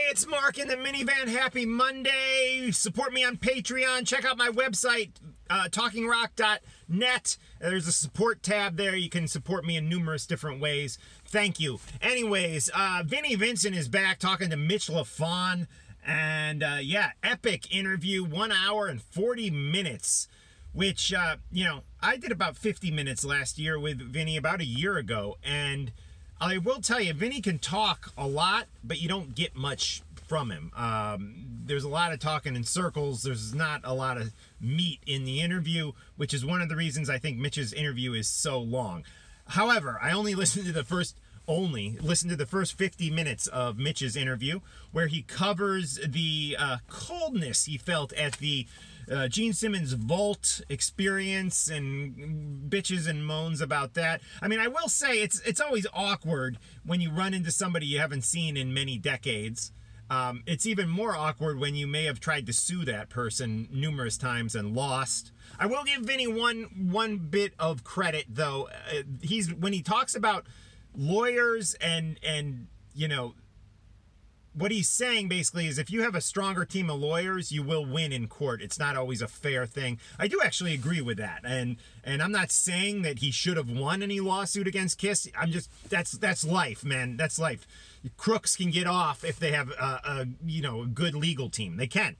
it's Mark in the minivan. Happy Monday. Support me on Patreon. Check out my website, talkingrock.net. There's a support tab there. You can support me in numerous different ways. Thank you. Anyways, Vinnie Vincent is back talking to Mitch LaFon. And, yeah, epic interview, 1 hour and 40 minutes. Which, I did about 50 minutes last year with Vinnie about a year ago. And I will tell you, Vinnie can talk a lot, but you don't get much from him. There's a lot of talking in circles. There's not a lot of meat in the interview, which is one of the reasons I think Mitch's interview is so long. However, I only listened to the first 50 minutes of Mitch's interview, where he covers the coldness he felt at the Gene Simmons Vault experience and bitches and moans about that. I mean, I will say it's always awkward when you run into somebody you haven't seen in many decades. It's even more awkward when you may have tried to sue that person numerous times and lost. I will give Vinnie one bit of credit, though. When he talks about lawyers and what he's saying basically is if you have a stronger team of lawyers, you will win in court. It's not always a fair thing. I do actually agree with that. And I'm not saying that he should have won any lawsuit against Kiss. That's life, man. That's life. Crooks can get off if they have a good legal team. They can.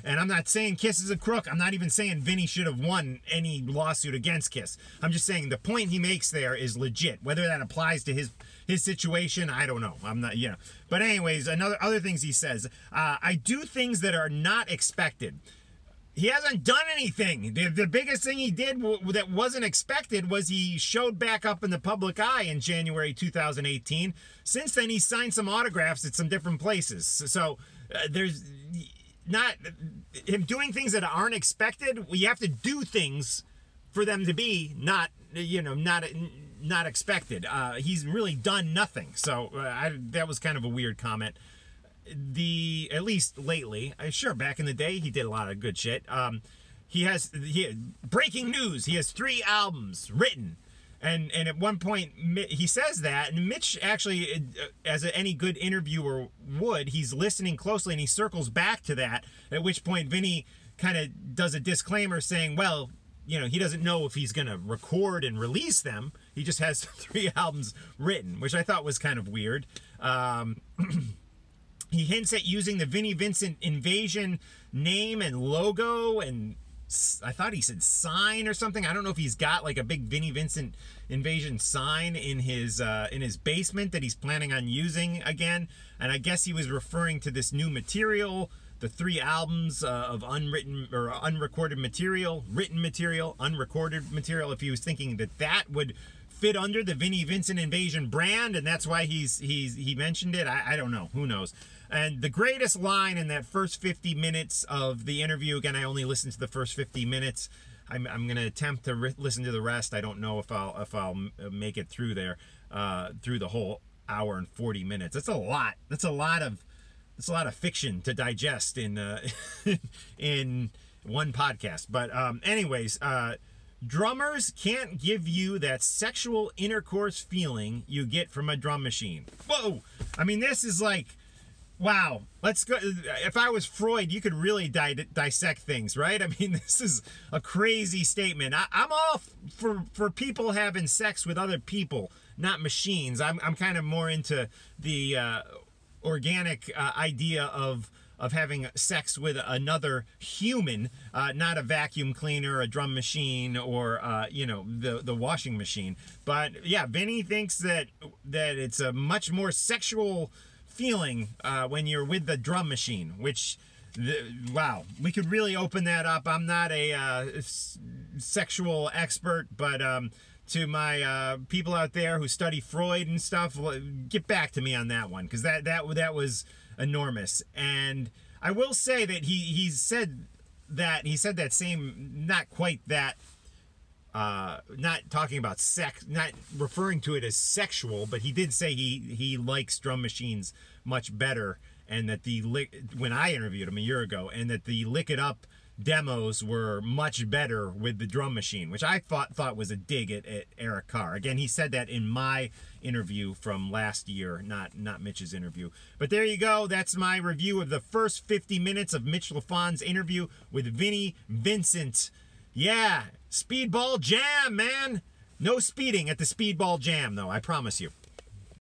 And I'm not saying Kiss is a crook. I'm not even saying Vinnie should have won any lawsuit against Kiss. I'm just saying the point he makes there is legit. Whether that applies to his situation, I don't know. I'm not, But anyways, other things he says. I do things that are not expected. He hasn't done anything. The biggest thing he did that wasn't expected was he showed back up in the public eye in January 2018. Since then, he signed some autographs at some different places. So there's not him doing things that aren't expected. You have to do things for them to be not expected. He's really done nothing. So that was kind of a weird comment. At least lately, sure, back in the day, he did a lot of good shit. Breaking news, he has 3 albums written. And at one point, he says that, and Mitch actually, as any good interviewer would, he's listening closely, and he circles back to that, at which point Vinnie kind of does a disclaimer saying, well, he doesn't know if he's going to record and release them. He just has 3 albums written, which I thought was kind of weird. He hints at using the Vinnie Vincent Invasion name and logo, and I thought he said sign or something. I don't know if he's got like a big Vinnie Vincent Invasion sign in his basement that he's planning on using again. And I guess he was referring to this new material, the 3 albums of unwritten or unrecorded material, written material, unrecorded material. If he was thinking that would fit under the Vinnie Vincent Invasion brand, and that's why he mentioned it. I don't know. Who knows? And the greatest line in that first 50 minutes of the interview, again, I only listened to the first 50 minutes. I'm going to attempt to listen to the rest. I don't know if I'll make it through there, through the whole hour and 40 minutes. That's a lot. That's a lot of fiction to digest in in one podcast. But anyways, drummers can't give you that sexual intercourse feeling you get from a drum machine. Whoa! I mean, this is like, wow. Let's go. If I was Freud, you could really dissect things, right? I mean, this is a crazy statement. I'm all for people having sex with other people, not machines. I'm kind of more into the organic idea of having sex with another human, not a vacuum cleaner, a drum machine, or the washing machine. But yeah, Vinnie thinks that it's a much more sexual feeling when you're with the drum machine, which wow, we could really open that up. I'm not a sexual expert, but to my people out there who study Freud and stuff, get back to me on that one, because that was enormous. And I will say that he said that same, not quite that, not talking about sex, not referring to it as sexual, but he did say he likes drum machines much better, and that when I interviewed him a year ago, and that the lick it up demos were much better with the drum machine, which I thought was a dig at Eric Carr. Again, he said that in my interview from last year, not Mitch's interview. But there you go. That's my review of the first 50 minutes of Mitch LaFon's interview with Vinnie Vincent. Yeah, Speedball Jam, man. No speeding at the Speedball Jam, though, I promise you.